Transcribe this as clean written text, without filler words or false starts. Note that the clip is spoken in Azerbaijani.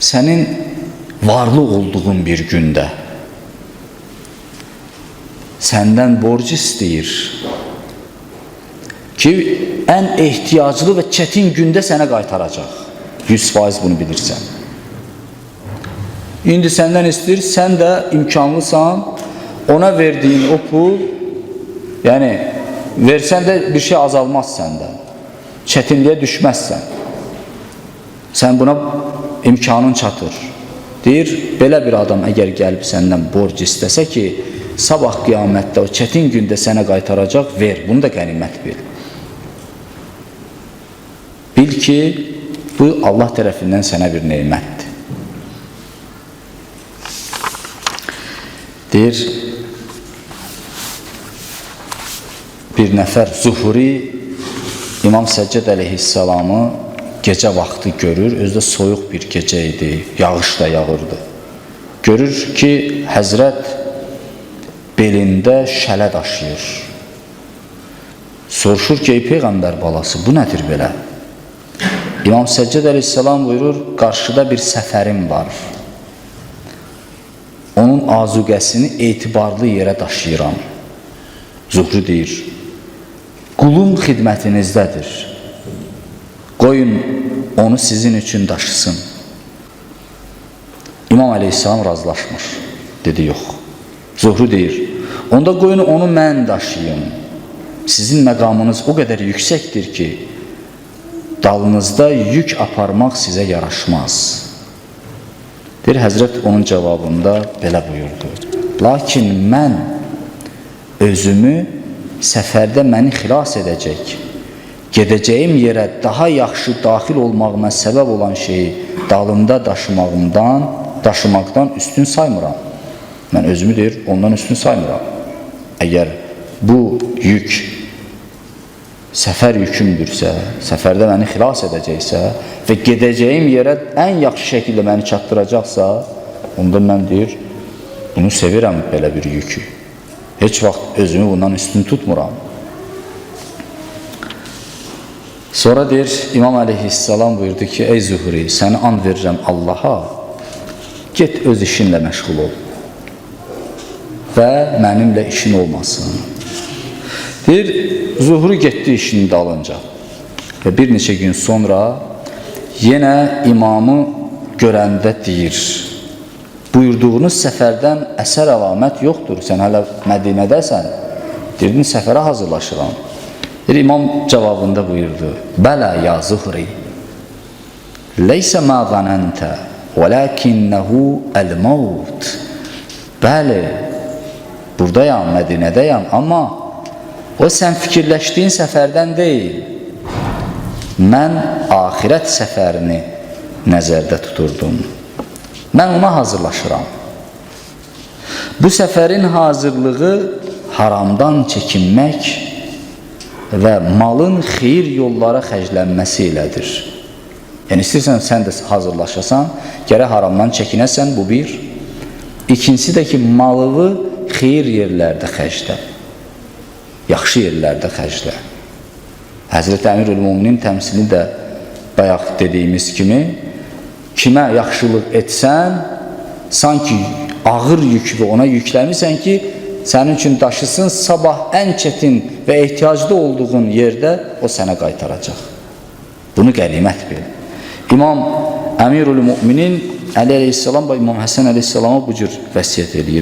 sənin varlı olduğun bir gündə səndən borc istəyir ki, ən ehtiyaclı və çətin gündə sənə qaytaracaq. 100% bunu bilirsən. İndi səndən istəyir, sən də imkanlısan, ona verdiyin o pul, yəni versən də bir şey azalmaz səndən, çətinliyə düşməzsən. Sən buna imkanın çatır. Deyir, belə bir adam əgər gəlib səndən borc istəsə ki, sabah qiyamətdə o çətin gündə sənə qaytaracaq, ver, bunu da qənimət bil. Bil ki, bu Allah tərəfindən sənə bir neymətdir. Deyir, bir nəfər Zuhuri İmam Səccəd əleyhissalamı gecə vaxtı görür, özü də soyuq bir gecə idi, yağış da yağırdı. Görür ki, Həzrət belində şələ daşıyır. Soruşur ki, ey Peyğəmbər balası, bu nədir belə? İmam Səccəd əleyhissalam buyurur, qarşıda bir səfərim var. Onun azuqəsini etibarlı yerə daşıyıram. Zuhri deyir, qulum xidmətinizdədir. Qoyun onu sizin üçün daşısın. İmam əleyhissalam razılaşmış. Dedi, yox. Zuhri deyir, onda qoyun onu mən daşıyım. Sizin məqamınız o qədər yüksəkdir ki, dalınızda yük aparmaq sizə yaraşmaz. Deyir, Həzrət onun cavabında belə buyurdu. Lakin mən özümü səfərdə məni xilas edəcək, gedəcəyim yerə daha yaxşı daxil olmağıma səbəb olan şeyi dalımda daşımaqdan üstün saymıram. Mən özümü deyir, ondan üstün saymıram. Əgər bu yük səfər yükümdürsə, səfərdə məni xilas edəcəksə və gedəcəyim yerə ən yaxşı şəkildə məni çatdıracaqsa, onda mən deyir, bunu sevirəm belə bir yükü. Heç vaxt özümü bundan üstün tutmuram. Sonra deyir, İmam əleyhissalam buyurdu ki, ey Zuhri, səni and verirəm Allaha, get öz işinlə məşğul ol və mənimlə işin olmasın. Deyir, Zuhri getdi işinin dalınca və bir neçə gün sonra yenə imamı görəndə deyir, buyurduğunuz səfərdən əsər əlamət yoxdur, sən hələ Mədinədəsən, deyirdin, səfərə hazırlaşıram. Deyir, imam cavabında buyurdu, bələ ya Zuhri, leysə mə zanəntə, vələkinnəhu əl-mavt. Bəli, buradayam, Mədinədəyəm, amma o sən fikirləşdiyin səfərdən deyil. Mən axirət səfərini nəzərdə tuturdum. Mən ona hazırlaşıram. Bu səfərin hazırlığı haramdan çəkinmək və malın xeyir yollara xərclənməsi ilədir. Yəni, istəyirsən, sən də hazırlaşasan, gərək haramdan çəkinəsən, bu bir. İkincisi də ki, malığı xeyir yerlərdə xərclə. Yaxşı yerlərdə xərclə. Həzrəti Əmirül-Müminin təmsili də bayaq dediyimiz kimi, kimə yaxşılıq etsən, sanki ağır yükü ona yükləmirsən ki, sənin üçün daşısın, sabah ən çətin və ehtiyaclı olduğun yerdə o sənə qaytaracaq. Bunu qənimət bil. İmam Əmirül-Müminin Əli əleyhissalam və İmam Həsən əleyhissalama bu cür vəsiyyət edir.